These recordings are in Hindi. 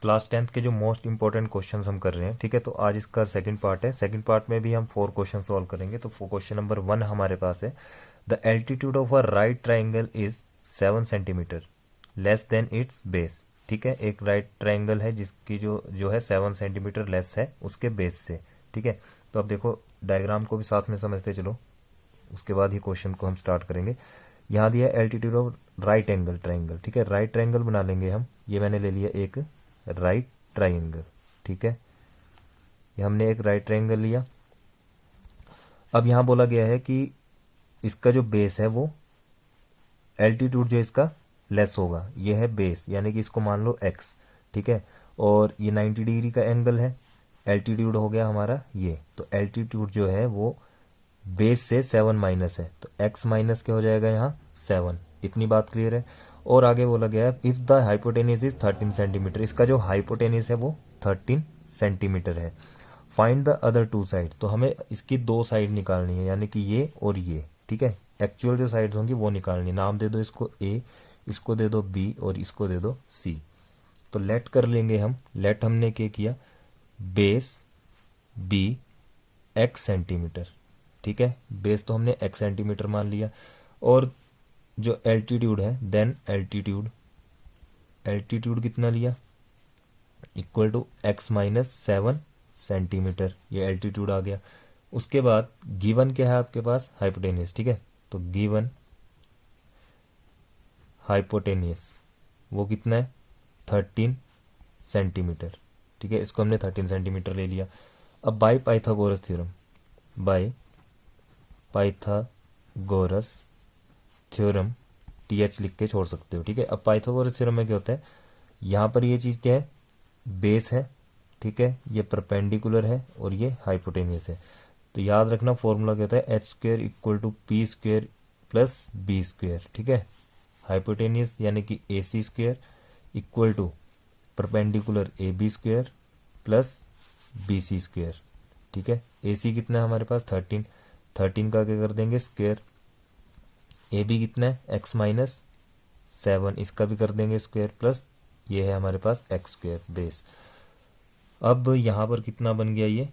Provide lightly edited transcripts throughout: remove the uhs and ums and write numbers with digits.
क्लास 10th के जो मोस्ट इंपॉर्टेंट क्वेश्चंस हम कर रहे हैं, ठीक है। तो आज इसका सेकंड पार्ट है। सेकंड पार्ट में भी हम 4 क्वेश्चन सॉल्व करेंगे। तो क्वेश्चन नंबर 1 हमारे पास है, the altitude of a right triangle is 7 centimetre less than it's base. ठीक है, एक राइट ट्राइंगल है जिसकी जो है 7 सेंटीमीटर लेस है उसके बेस से। ठीक है, तो अब देखो डायग्राम को भी साथ में समझते चलो, उसके बाद ही क्वेश्चन को हम स्टार्ट करेंगे। यहाँ दिया altitude of right angle triangle. ठीक है, राइट ट्राइंगल बना लेंगे हम। ये मैंने ले लिया एक राइट ट्राइंगल। ठीक है, ये हमने एक राइट ट्राइंगल लिया। अब यहाँ बोला गया है कि इसका जो बेस है वो एल्टीट्यूड जो इसका लेस होगा, ये है बेस, यानी कि इसको मान लो x। ठीक है, और ये 90 डिग्री का एंगल है, एल्टीट्यूड हो गया हमारा ये। तो एल्टीट्यूड जो है वो बेस से 7 माइनस है, तो x माइनस क्या हो जाएगा यहाँ 7। इतनी बात क्लियर है। और आगे बोला गया है if the hypotenuse is 13 centimetre, इसका जो हाइपोटेनिस है वो 13 सेंटीमीटर है। फाइंड द अदर 2 साइड, तो हमें इसकी 2 साइड निकालनी है, यानी कि ये और ये। ठीक है, एक्चुअल जो साइड्स होंगी वो निकालनी। नाम दे दो इसको a, इसको दे दो b और इसको दे दो c। तो लेट कर लेंगे हम। लेट हमने क्या किया, बेस b x सेंटीमीटर। ठीक है, बेस तो हमने x सेंटीमीटर मान लिया, और जो एल्टीट्यूड है देन एल्टीट्यूड कितना लिया, equal to x minus 7 centimetre, ये एल्टीट्यूड आ गया। उसके बाद गिवन क्या है आपके पास, हाइपोटेनियस। ठीक है, तो गिवन हाइपोटेनियस वो कितना है 13 सेंटीमीटर। ठीक है, इसको हमने 13 सेंटीमीटर ले लिया। अब by Pythagoras theorem, by Pythagoras theorem, TH लिख के छोड़ सकते हो। ठीक है, अब पाइथागोरस थ्योरम में क्या होता है, यहाँ पर ये चीज़ क्या है, बेस है। ठीक है, ये परपेंडिकुलर है और ये हाइपोटेनियस है। तो याद रखना फॉर्मूला क्या होता है, H square equal to P square plus B square. ठीक है, हाइपोटेनियस यानी कि A C square equal to perpendicular A B square plus B C square. ठीक है, ए सी कितना है हमारे पास 13, 13 का क्या कर देंगे स्क्वेयर। ए बी कितना है एक्स माइनस 7, इसका भी कर देंगे स्क्वेयर, प्लस ये है हमारे पास एक्स स्क्वेयर बेस। अब यहाँ पर कितना बन गया,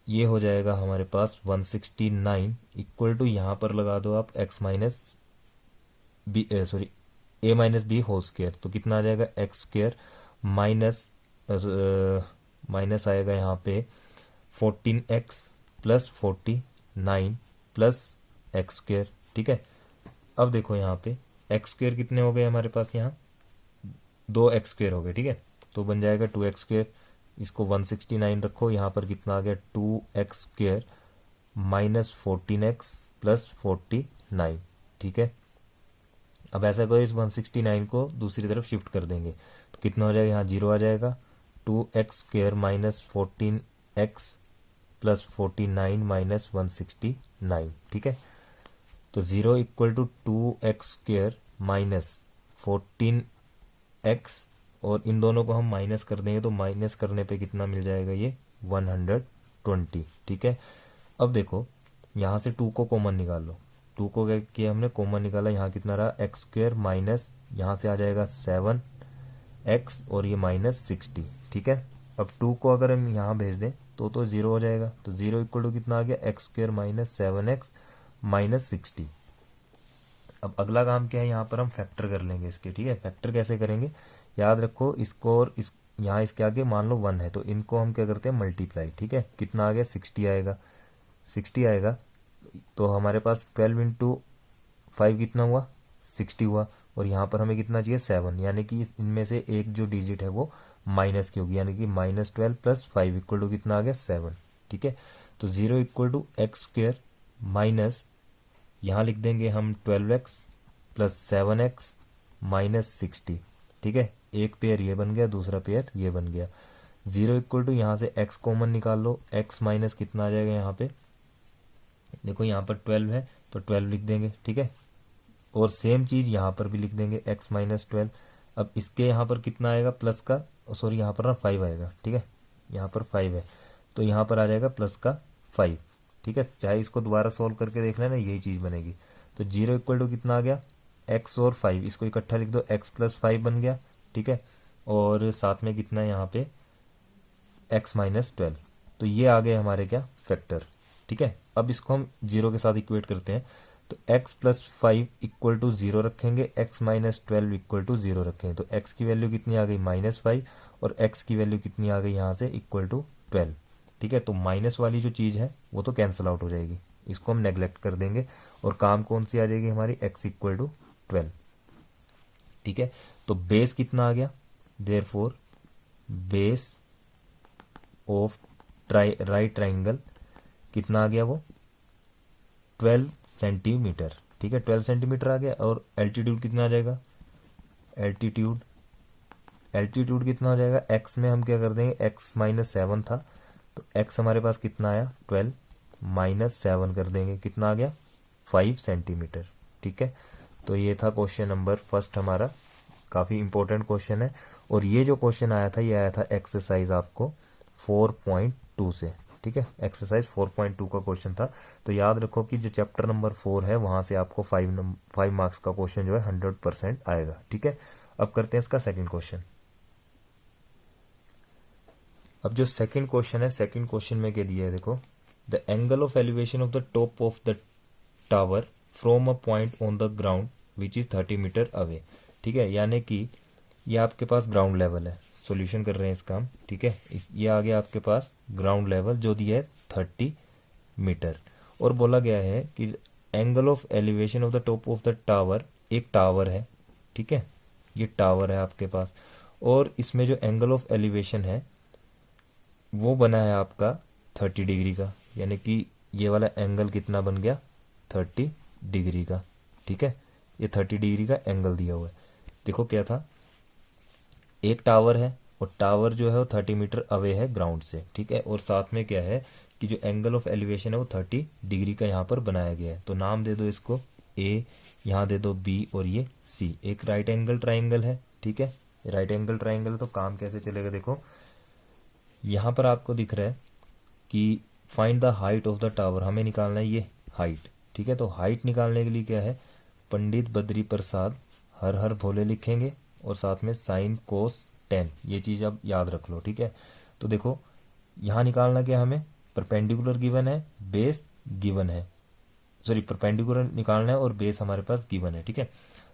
ये हो जाएगा हमारे पास 169 इक्वल टू, यहाँ पर लगा दो आप एक्स माइनस बी, सॉरी ए माइनस बी होल स्क्वेयर। तो कितना आ जाएगा एक्स स्क्वेयर माइनस माइनस आएगा यहाँ पे 14x plus 49 plus x square. ठीक है, अब देखो यहाँ पे एक्स स्क्वेयर कितने हो गए हमारे पास, यहाँ 2x स्क्वेयर हो गए। ठीक है, तो बन जाएगा 2x स्क्वेयर, इसको 169 रखो, यहाँ पर कितना आ गया 2x square minus 14x plus 49। ठीक है, अब ऐसा करो इस 169 को दूसरी तरफ शिफ्ट कर देंगे तो कितना हो जाएगा, यहाँ 0 आ जाएगा, 2x square minus 14x plus 49 minus 169। ठीक है, तो 0 equal to 2x square minus 14x, और इन दोनों को हम माइनस कर देंगे तो माइनस करने पे कितना मिल जाएगा, ये 120। ठीक है, अब देखो यहाँ से 2 को कॉमन निकाल लो। 2 को क्या किया हमने, कॉमन निकाला, यहाँ कितना रहा एक्स स्क्वेयर माइनस, यहाँ से आ जाएगा 7x और ये माइनस 60। ठीक है, अब 2 को अगर हम यहाँ भेज दें तो 0 हो जाएगा। तो 0 इक्वल टू कितना आ गया, x square minus 7x minus 60। अब अगला काम क्या है, यहाँ पर हम फैक्टर कर लेंगे इसके। ठीक है, फैक्टर कैसे करेंगे, याद रखो इसको, और इस यहाँ इसके आगे मान लो 1 है तो इनको हम क्या करते हैं मल्टीप्लाई। ठीक है, कितना आ गया 60 आएगा, 60 आएगा, तो हमारे पास 12 इंटू 5 कितना हुआ 60 हुआ, और यहाँ पर हमें कितना चाहिए 7, यानी कि इनमें से एक जो डिजिट है वो माइनस की होगी, यानी कि माइनस 12 प्लस 5 इक्वल टू कितना आ गया 7। ठीक है, तो 0 equal to x square minus, यहाँ लिख देंगे हम 12x प्लस 7x माइनस 60। ठीक है, एक पेयर ये बन गया, दूसरा पेयर ये बन गया। 0 इक्वल टू यहाँ से x कॉमन निकाल लो, x माइनस कितना आ जाएगा, यहाँ पे देखो यहाँ पर 12 है तो 12 लिख देंगे। ठीक है, और सेम चीज यहाँ पर भी लिख देंगे x माइनस 12। अब इसके यहाँ पर कितना आएगा प्लस का, सॉरी यहाँ पर ना 5 आएगा। ठीक है, यहाँ पर 5 है तो यहाँ पर आ जाएगा प्लस का 5। ठीक है, चाहे इसको दोबारा सॉल्व करके देख लेना, यही चीज बनेगी। तो 0 इक्वल टू कितना आ गया x और 5, इसको इकट्ठा लिख दो, x प्लस 5 बन गया। ठीक है, और साथ में कितना है यहाँ पे x-12। तो ये आ गए हमारे क्या फैक्टर। ठीक है, अब इसको हम 0 के साथ इक्वेट करते हैं। तो x+5 इक्वल टू 0 रखेंगे, x-12 इक्वल टू 0 रखेंगे। तो x की वैल्यू कितनी आ गई -5 और x की वैल्यू कितनी आ गई यहाँ से इक्वल टू 12। ठीक है, तो माइनस वाली जो चीज़ है वो तो कैंसिल आउट हो जाएगी, इसको हम नेग्लेक्ट कर देंगे और काम कौन सी आ जाएगी हमारी x इक्वल टू 12। ठीक है, तो बेस कितना आ गया, therefore base of right triangle कितना आ गया वो 12 सेंटीमीटर। ठीक है, 12 सेंटीमीटर आ गया। और एल्टीट्यूड कितना आ जाएगा, एल्टीट्यूड कितना हो जाएगा, x में हम क्या कर देंगे, x-7 था तो x हमारे पास कितना आया 12 -7 कर देंगे, कितना आ गया 5 सेंटीमीटर। ठीक है, तो ये था क्वेश्चन नंबर फर्स्ट हमारा, काफ़ी इंपॉर्टेंट क्वेश्चन है। और ये जो क्वेश्चन आया था ये आया था एक्सरसाइज आपको 4.2 से। ठीक है, एक्सरसाइज 4.2 का क्वेश्चन था। तो याद रखो कि जो चैप्टर नंबर 4 है वहाँ से आपको 5 मार्क्स का क्वेश्चन जो है 100% आएगा। ठीक है, अब करते हैं इसका सेकंड क्वेश्चन। अब जो सेकंड क्वेश्चन है, सेकंड क्वेश्चन में क्या दिया है देखो, the angle of elevation of the top of the tower from a point on the ground which is 30 metre away. ठीक है, यानी कि ये आपके पास ग्राउंड लेवल है, सॉल्यूशन कर रहे हैं इसका हम। ठीक है, ये आ गया आपके पास ग्राउंड लेवल जो दिया है 30 मीटर और बोला गया है कि angle of elevation of the top of the tower, एक टावर है। ठीक है, ये टावर है आपके पास और इसमें जो एंगल ऑफ एलिवेशन है वो बना है आपका 30 डिग्री का, यानी कि ये वाला एंगल कितना बन गया 30 डिग्री का। ठीक है, ये 30 डिग्री का एंगल दिया हुआ है। देखो क्या था, एक टावर है और टावर जो है वो 30 मीटर अवे है ग्राउंड से। ठीक है, और साथ में क्या है कि जो एंगल ऑफ एलिवेशन है वो 30 डिग्री का यहाँ पर बनाया गया है। तो नाम दे दो इसको ए, यहाँ दे दो बी और ये सी। एक राइट एंगल ट्राइंगल है। ठीक है, राइट एंगल ट्राइंगल, तो काम कैसे चलेगा देखो, यहाँ पर आपको दिख रहा है कि find the height of the tower, हमें निकालना है ये हाइट। ठीक है, तो हाइट निकालने के लिए क्या है, पंडित बद्री प्रसाद हर हर भोले लिखेंगे और साथ में साइन कोस टेन, ये चीज़ आप याद रख लो। ठीक है, तो देखो यहाँ निकालना क्या, हमें परपेंडिकुलर गिवन है, बेस गिवन है, सॉरी परपेंडिकुलर निकालना है और बेस हमारे पास गिवन है। ठीक है,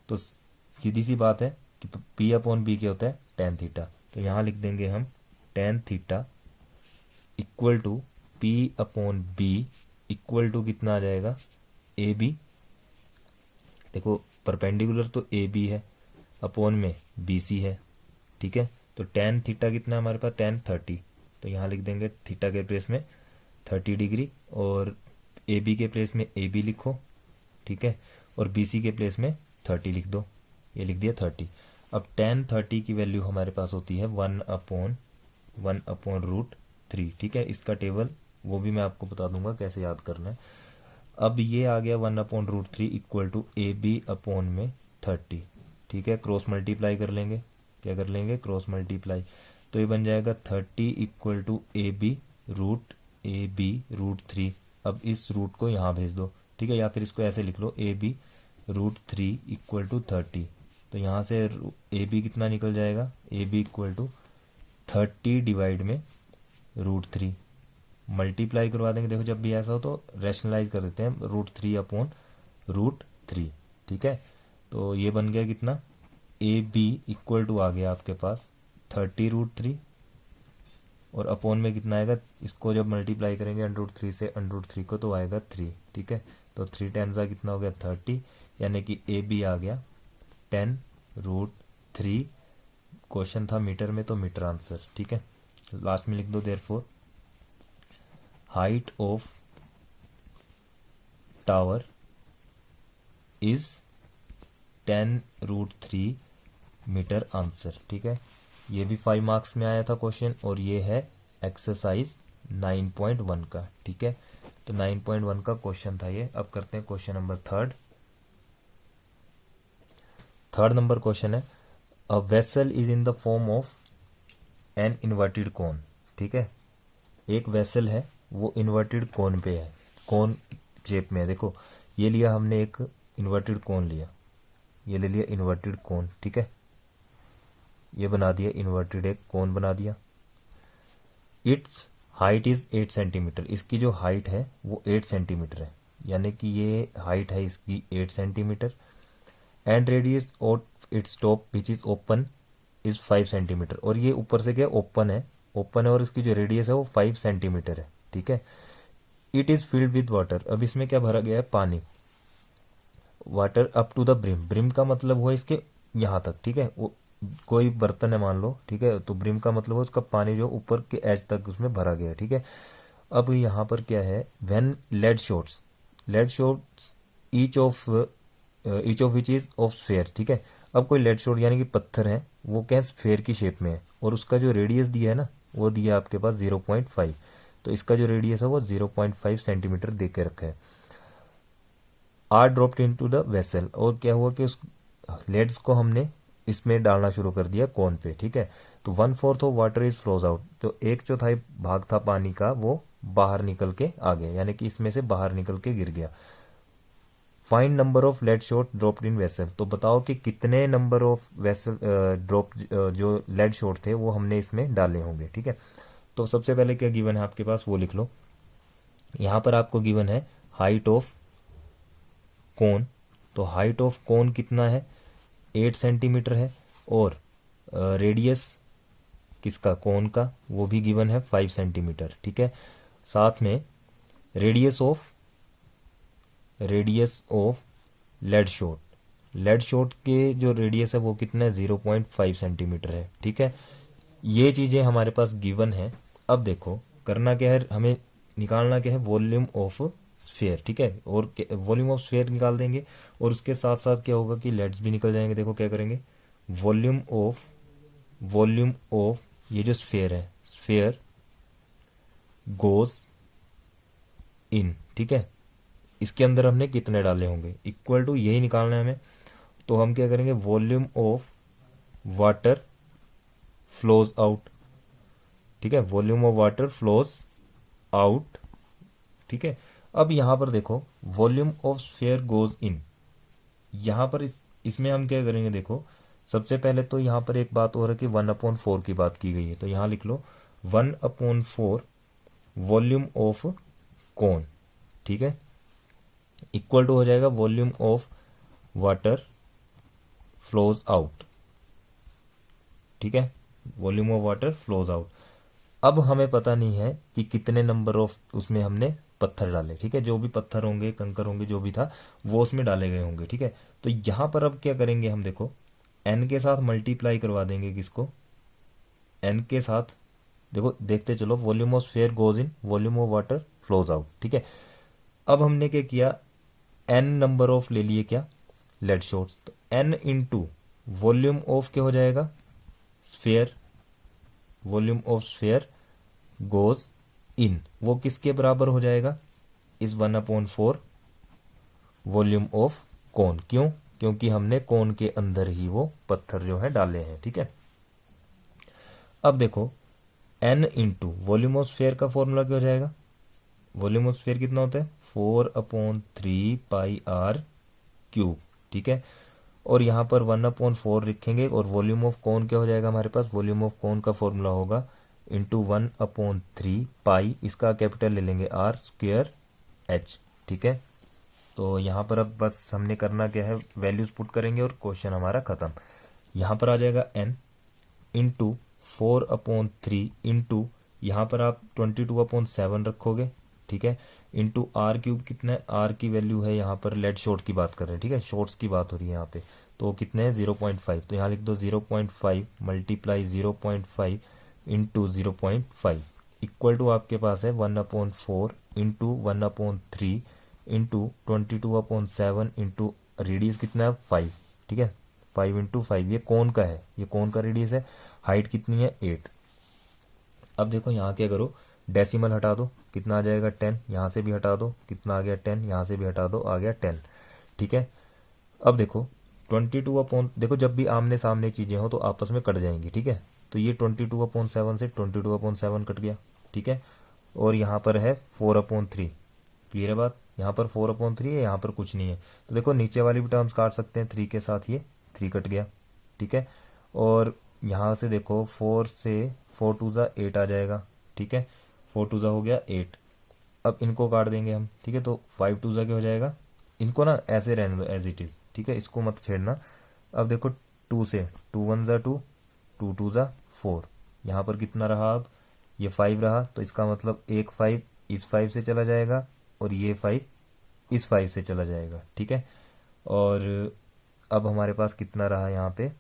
तो सीधी सी बात है कि P अपॉन बी क्या होता है टेन थीटा। तो यहाँ लिख देंगे हम tan theta equal to P upon B equal to कितना आ जाएगा ए बी। देखो परपेंडिकुलर तो ए बी है, अपॉन में बी सी है। ठीक है, तो टेन थीटा कितना है हमारे पास, टेन 30। तो यहाँ लिख देंगे थीटा के प्लेस में 30 डिग्री और ए बी के प्लेस में ए बी लिखो। ठीक है, और बी सी के प्लेस में 30 लिख दो, ये लिख दिया 30। अब टेन 30 की वैल्यू हमारे पास होती है 1/√3। ठीक है, इसका टेबल वो भी मैं आपको बता दूंगा कैसे याद करना है। अब ये आ गया 1/√3 equal to A B upon में 30। ठीक है, क्रॉस मल्टीप्लाई कर लेंगे, क्या कर लेंगे क्रॉस मल्टीप्लाई, तो ये बन जाएगा 30 इक्वल टू ए बी √3। अब इस रूट को यहाँ भेज दो। ठीक है, या फिर इसको ऐसे लिख लो ए बी √3 इक्वल टू 30। तो यहाँ से ए बी कितना निकल जाएगा, A B equal to 30 divide में √3 मल्टीप्लाई करवा देंगे। देखो जब भी ऐसा हो तो रैशनलाइज कर देते हैं, √3 अपॉन √3। ठीक है, तो ये बन गया कितना, ए बी इक्वल टू आ गया आपके पास 30√3 और अपॉन में कितना आएगा, इसको जब मल्टीप्लाई करेंगे √3 से √3 को तो आएगा 3। ठीक है, तो 3 टेंजा कितना हो गया 30, यानी कि ए बी आ गया 10√3। क्वेश्चन था मीटर में तो मीटर आंसर। ठीक है, लास्ट में लिख दो therefore height of tower is 10√3 metre answer. ठीक है, ये भी 5 मार्क्स में आया था क्वेश्चन और ये है एक्सरसाइज 9.1 का। ठीक है, तो 9.1 का क्वेश्चन था ये। अब करते हैं question number third number question है, a vessel is in the form of an inverted cone. ठीक है, एक वेसल है वो इन्वर्टेड कोन पे है, कोन शेप में है। देखो ये लिया हमने एक इन्वर्टेड कोन लिया, ये ले लिया इन्वर्टेड कोन। ठीक है, ये बना दिया इन्वर्टेड एक कोन बना दिया। इट्स हाइट इज 8 सेंटीमीटर, इसकी जो हाइट है वो 8 सेंटीमीटर है, यानी कि ये हाइट है इसकी 8 centimetre. And radius of its top which is open is 5 centimetre, और ये ऊपर से क्या ओपन है, ओपन है और इसकी जो रेडियस है वो 5 सेंटीमीटर है, ठीक है। It is filled with water, अब इसमें क्या भरा गया है, पानी। Water up to the brim, brim का मतलब हुआ इसके यहाँ तक, ठीक है। वो कोई बर्तन है मान लो, ठीक है, तो ब्रिम का मतलब है उसका पानी जो ऊपर के एज तक उसमें भरा गया है, ठीक है। अब यहाँ पर क्या है, when lead shots, lead shots each of which is of sphere, ठीक है। अब कोई लेड शॉट यानी कि पत्थर है, वो क्या स्फेयर की शेप में है, और उसका जो रेडियस दिया है ना, वो दिया आपके पास 0.5, तो इसका जो रेडियस है वो 0.5 सेंटीमीटर दे के रखा है। Are dropped into the vessel, और क्या हुआ कि उस लेड्स को हमने इसमें डालना शुरू कर दिया कोन पे, ठीक है। तो 1/4 of water is flows out, तो 1/4 भाग था पानी का वो बाहर निकल के आ गया, यानी कि इसमें से बाहर निकल के गिर गया। Find number of lead shot dropped in vessel, तो बताओ कि कितने नंबर ऑफ वेसल ड्रॉप जो लेड शॉट थे वो हमने इसमें डाले होंगे, ठीक है। तो सबसे पहले क्या गिवन है आपके पास वो लिख लो। यहां पर आपको गिवन है हाइट ऑफ कोन, तो हाइट ऑफ कोन कितना है, 8 सेंटीमीटर है, और रेडियस किसका, कोन का, वो भी गिवन है 5 सेंटीमीटर, ठीक है। साथ में radius of lead shot, lead shot के जो रेडियस है वो कितना है, 0.5 सेंटीमीटर है, ठीक है। ये चीजें हमारे पास गिवन है। अब देखो करना क्या है, हमें निकालना क्या है, वॉल्यूम ऑफ स्फीयर, ठीक है, और वॉल्यूम ऑफ स्फीयर निकाल देंगे, और उसके साथ साथ क्या होगा कि लेड्स भी निकल जाएंगे। देखो क्या करेंगे, वॉल्यूम ऑफ ये जो स्फीयर है, स्फीयर गोज इन, ठीक है, इसके अंदर हमने कितने डाले होंगे, इक्वल टू यही निकालना है हमें। तो हम क्या करेंगे, volume of water flows out, ठीक है, volume of water flows out, ठीक है। अब यहां पर देखो वॉल्यूम ऑफ स्फीयर गोज इन, यहां पर इसमें हम क्या करेंगे, देखो सबसे पहले तो यहां पर एक बात और है कि 1/4 की बात की गई है, तो यहां लिख लो 1/4 वॉल्यूम ऑफ कोन, ठीक है, इक्वल टू हो जाएगा volume of water flows out, ठीक है, volume of water flows out. अब हमें पता नहीं है कि कितने नंबर ऑफ उसमें हमने पत्थर डाले, ठीक है, जो भी पत्थर होंगे, कंकर होंगे, जो भी था वो उसमें डाले गए होंगे, ठीक है। तो यहां पर अब क्या करेंगे हम, देखो n के साथ मल्टीप्लाई करवा देंगे किसको, n के साथ, देखो देखते चलो, volume of sphere goes in, volume of water flows out, ठीक है। अब हमने क्या किया, n नंबर ऑफ ले लिए क्या, लेड शॉट्स, तो n इंटू वॉल्यूम ऑफ क्या हो जाएगा, sphere, volume of sphere goes इन, वो किसके बराबर हो जाएगा, इस 1/4 वॉल्यूम ऑफ कोन। क्यों, क्योंकि हमने कोन के अंदर ही वो पत्थर जो है डाले हैं, ठीक है। अब देखो n into volume of sphere का फॉर्मूला क्या हो जाएगा, वॉल्यूम ऑफ स्फीयर कितना होता है, 4/3 पाई आर क्यूब, ठीक है। और यहां पर 1/4 लिखेंगे, और वॉल्यूम ऑफ कोन क्या हो जाएगा हमारे पास, वॉल्यूम ऑफ कोन का फॉर्मूला होगा इंटू 1/3 पाई, इसका कैपिटल ले लेंगे आर स्क्वेयर एच, ठीक है। तो यहां पर अब बस हमने करना क्या है, वैल्यूज पुट करेंगे और क्वेश्चन हमारा खत्म। यहां पर आ जाएगा n इंटू 4/3 इंटू यहां पर आप 22/7 रखोगे, ठीक है, इंटू आर क्यूब कितना है, आर की वैल्यू है यहाँ पर, लेड शॉट की बात कर रहे हैं, ठीक है, शॉर्ट्स की बात हो रही है यहाँ पे, तो कितने हैं 0.5, तो यहाँ लिख दो 0.5 मल्टीप्लाई 0.5 इंटू 0.5 इक्वल टू आपके पास है 1/4 इंटू 1/3 इंटू 22/7 इंटू रेडियस कितना है 5, ठीक है, 5 इंटू 5, ये कौन का है, ये कौन का रेडियस है, हाइट कितनी है 8। अब देखो यहाँ क्या करो, डेसिमल हटा दो, कितना आ जाएगा 10, यहाँ से भी हटा दो, कितना आ गया 10, यहाँ से भी हटा दो, आ गया 10, ठीक है। अब देखो 22 देखो जब भी आमने सामने चीजें हो तो आपस में कट जाएंगी, ठीक है, तो ये 22/7 से 22/7 कट गया, ठीक है, और यहाँ पर है 4/3, क्लियर है बात, यहाँ पर 4/3 है, यहाँ पर कुछ नहीं है, तो देखो नीचे वाली भी टर्म्स काट सकते हैं, 3 के साथ ये 3 कट गया, ठीक है, और यहाँ से देखो 4 से 4 टू ज़ा 8 आ जाएगा, ठीक है, 4 टू ज़ा हो गया 8। अब इनको काट देंगे हम, ठीक है, तो 5 टू ज़ा क्या हो जाएगा, इनको ना ऐसे रहने दो एज इट इज़, ठीक है, इसको मत छेड़ना। अब देखो 2 से 2 1 ज़ा 2, 2 2 ज़ा 4, यहाँ पर कितना रहा, अब ये 5 रहा, तो इसका मतलब एक 5 इस 5 से चला जाएगा और ये 5 इस 5 से चला जाएगा, ठीक है। और अब हमारे पास कितना रहा यहाँ पे,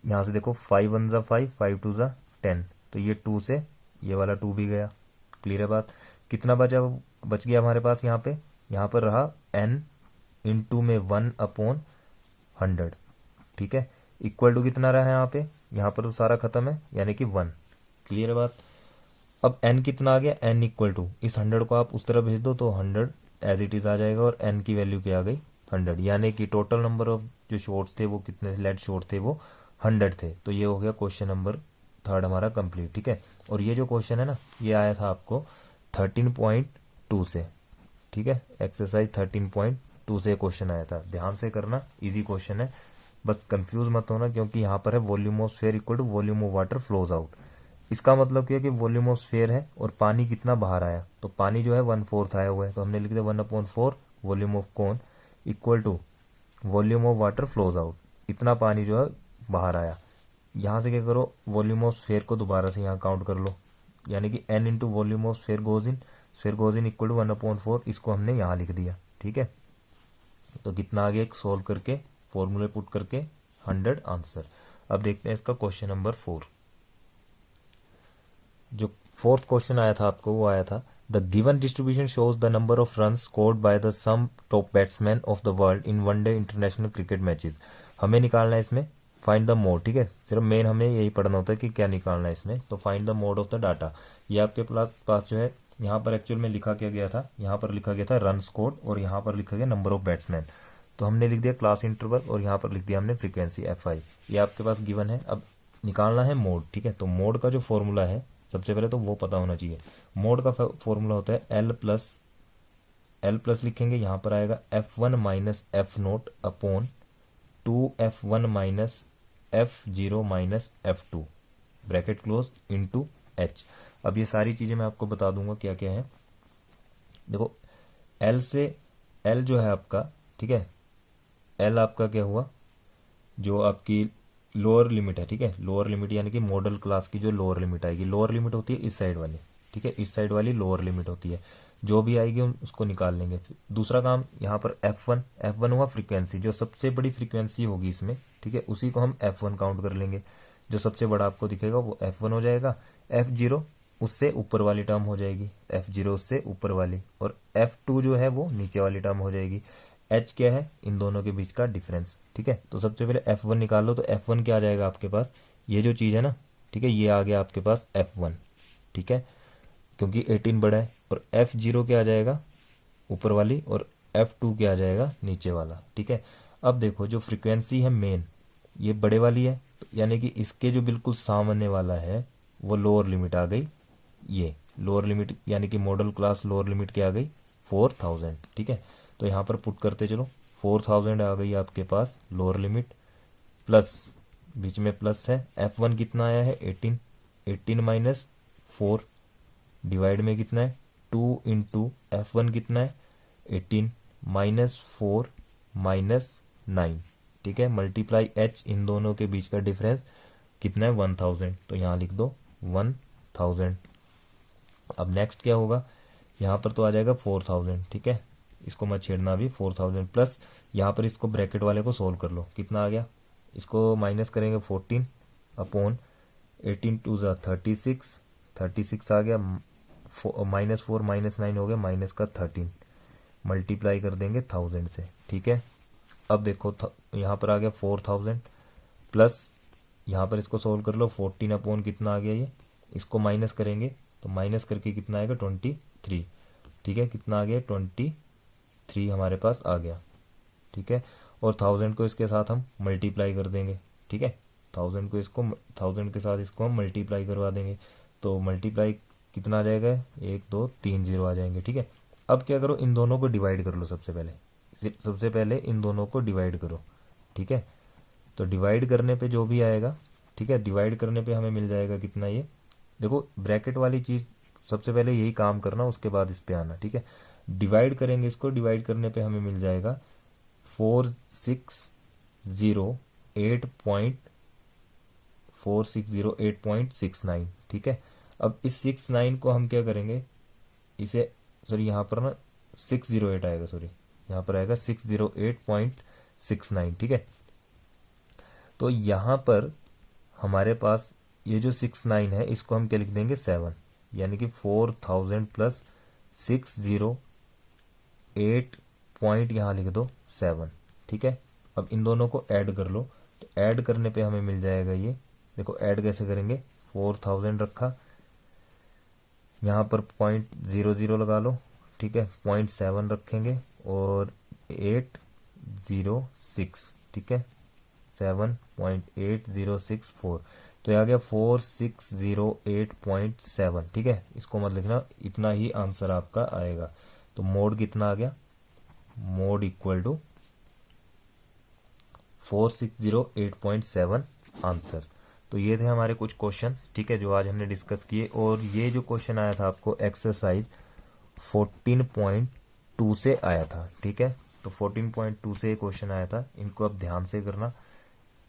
यहाँ से देखो 5 1 ज़ा 5, 5 2 ज़ा 10, तो ये 2 से ये वाला 2 भी गया। क्लियर है बात। कितना बच गया हमारे पास यहाँ पर रहा n इंटू में 1/100, ठीक है, इक्वल टू कितना रहा है यहाँ पर तो सारा खत्म है, यानी कि 1। क्लियर है बात। अब n कितना आ गया, n इक्वल टू इस 100 को आप उस तरह भेज दो तो 100 एज इट इज आ जाएगा, और n की वैल्यू क्या आ गई 100, यानी कि टोटल नंबर ऑफ जो शॉट्स थे वो कितने लेड शॉट थे, वो 100 थे। तो ये हो गया क्वेश्चन नंबर 3 हमारा कंप्लीट, ठीक है। और ये जो क्वेश्चन है ना, ये आया था आपको 13.2 से, ठीक है, एक्सरसाइज 13.2 से क्वेश्चन आया था। ध्यान से करना, इजी क्वेश्चन है, बस कंफ्यूज मत होना, क्योंकि यहाँ पर है volume of sphere equal to volume of water flows out. इसका मतलब क्या है कि वॉल्यूम ऑफ स्फीयर है और पानी कितना बाहर आया, तो पानी जो है 1/4 आया हुआ है, तो हमने लिख दिया 1/4 वॉल्यूम ऑफ कौन equal to volume of water flows out, इतना पानी जो है बाहर आया। यहाँ से क्या करो, वॉल्यूम ऑफ स्फीयर को दोबारा से यहाँ काउंट कर लो, यानी कि n into volume of sphere goes in equal to 1/4, इसको हमने यहाँ लिख दिया, ठीक है। तो कितना आ गया, एक सोल्व करके फॉर्मूले पुट करके 100 आंसर। अब देखते हैं इसका क्वेश्चन नंबर 4। जो फोर्थ क्वेश्चन आया था आपको, वो आया था the given distribution shows the number of run scored by the some top batsman of the world in one day international cricket matches. हमें निकालना है इसमें फाइंड द मोड, ठीक है, सिर्फ मेन हमें यही पढ़ना होता है कि क्या निकालना है इसमें। तो find the mode of the data, ये आपके पास जो है, यहाँ पर एक्चुअल में लिखा क्या गया था, यहाँ पर लिखा गया था रन स्कोर्ड और यहाँ पर लिखा गया नंबर ऑफ बैट्समैन। तो हमने लिख दिया क्लास इंटरवल और यहाँ पर लिख दिया हमने फ्रीक्वेंसी F5, ये आपके पास गिवन है। अब निकालना है मोड, ठीक है। तो मोड का जो फॉर्मूला है सबसे पहले तो वो पता होना चाहिए। मोड का फॉर्मूला होता है एल प्लस लिखेंगे, यहाँ पर आएगा F1 minus F0 upon 2F1 minus F0 minus F2 bracket close into H। अब ये सारी चीज़ें मैं आपको बता दूंगा क्या क्या है। देखो L से L जो है आपका, ठीक है, L आपका क्या हुआ, जो आपकी लोअर लिमिट है, ठीक है, लोअर लिमिट यानी कि मॉडल क्लास की जो लोअर लिमिट आएगी, लोअर लिमिट होती है इस साइड वाली, ठीक है, इस साइड वाली लोअर लिमिट होती है, जो भी आएगी हम उसको निकाल लेंगे। दूसरा काम यहाँ पर F1 हुआ फ्रीक्वेंसी, जो सबसे बड़ी फ्रीक्वेंसी होगी इसमें, ठीक है, उसी को हम F1 काउंट कर लेंगे, जो सबसे बड़ा आपको दिखेगा वो F1 हो जाएगा। F0 उससे ऊपर वाली टर्म हो जाएगी, F0 उससे ऊपर वाली, और F2 जो है वो नीचे वाली टर्म हो जाएगी। H क्या है, इन दोनों के बीच का डिफरेंस, ठीक है। तो सबसे पहले F1 निकाल लो, तो F1 क्या आ जाएगा आपके पास, ये जो चीज़ है ना, ठीक है, ये आ गया आपके पास F1, ठीक है, क्योंकि 18 बड़ा है। और F0 क्या आ जाएगा ऊपर वाली, और F2 क्या आ जाएगा नीचे वाला, ठीक है। अब देखो जो फ्रीक्वेंसी है मेन, ये बड़े वाली है, तो यानी कि इसके जो बिल्कुल सामने वाला है वो लोअर लिमिट आ गई, ये लोअर लिमिट यानी कि मॉडल क्लास लोअर लिमिट क्या आ गई 4000, ठीक है। तो यहाँ पर पुट करते चलो, 4000 आ गई आपके पास लोअर लिमिट, प्लस बीच में प्लस है, F1 कितना आया है 18 माइनस 4 डिवाइड में कितना है 2 इंटू F1 कितना है 18 माइनस 4 माइनस 9, ठीक है, मल्टीप्लाई H, इन दोनों के बीच का डिफरेंस कितना है 1000, तो यहाँ लिख दो 1000। अब नेक्स्ट क्या होगा, यहाँ पर तो आ जाएगा 4000, ठीक है, इसको मत छेड़ना अभी, 4000 प्लस यहाँ पर इसको ब्रैकेट वाले को सोल्व कर लो, कितना आ गया, इसको माइनस करेंगे 14 अपॉन 18 टू ज़ा 36 आ गया, माइनस 4 माइनस 9 हो गया माइनस का 13, मल्टीप्लाई कर देंगे 1000 से, ठीक है। अब देखो यहाँ पर आ गया 4000 प्लस यहाँ पर इसको सोल्व कर लो, 14 अपॉन कितना आ गया ये, इसको माइनस करेंगे तो माइनस करके कितना आएगा 23, ठीक है, कितना आ गया 23 हमारे पास आ गया, ठीक है। और 1000 को इसके साथ हम मल्टीप्लाई कर देंगे, ठीक है, 1000 के साथ इसको हम मल्टीप्लाई करवा देंगे, तो मल्टीप्लाई कितना आ जाएगा 1 2 3 0 आ जाएंगे, ठीक है। अब क्या करो, इन दोनों को डिवाइड कर लो, सबसे पहले इन दोनों को डिवाइड करो, ठीक है। तो डिवाइड करने पे जो भी आएगा, ठीक है, डिवाइड करने पे हमें मिल जाएगा कितना, ये देखो ब्रैकेट वाली चीज़ सबसे पहले यही काम करना, उसके बाद इस पे आना, ठीक है। डिवाइड करेंगे इसको, डिवाइड करने पे हमें मिल जाएगा 4608.69, ठीक है। अब इस 69 को हम क्या करेंगे, इसे सॉरी यहाँ पर ना 608 आएगा, सॉरी यहाँ पर आएगा 608.69, ठीक है। तो यहाँ पर हमारे पास ये जो 69 है इसको हम क्या लिख देंगे 7, यानी कि 4000 प्लस 608 पॉइंट यहाँ लिख दो 7, ठीक है। अब इन दोनों को ऐड कर लो, तो ऐड करने पे हमें मिल जाएगा ये, देखो ऐड कैसे करेंगे, 4000 रखा, यहाँ पर 0.00 लगा लो, ठीक है, 0.7 रखेंगे और 806, ठीक है, 7.8064, तो ये आ गया 4608.7, ठीक है। इसको मत लिखना, इतना ही आंसर आपका आएगा। तो मोड कितना आ गया, मोड इक्वल टू 4608.7 आंसर। तो ये थे हमारे कुछ क्वेश्चन, ठीक है, जो आज हमने डिस्कस किए। और ये जो क्वेश्चन आया था आपको एक्सरसाइज 14.2 से आया था, ठीक है। तो 14.2 से क्वेश्चन आया था, इनको अब ध्यान से करना,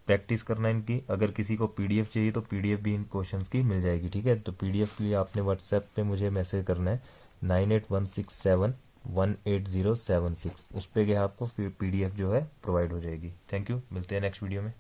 प्रैक्टिस करना इनकी। अगर किसी को पीडीएफ चाहिए तो पीडीएफ भी इन क्वेश्चंस की मिल जाएगी, ठीक है। तो पीडीएफ के लिए आपने व्हाट्सएप पे मुझे मैसेज करना है 9816718076, उस पे गया आपको पीडीएफ जो है प्रोवाइड हो जाएगी। थैंक यू, मिलते हैं नेक्स्ट वीडियो में।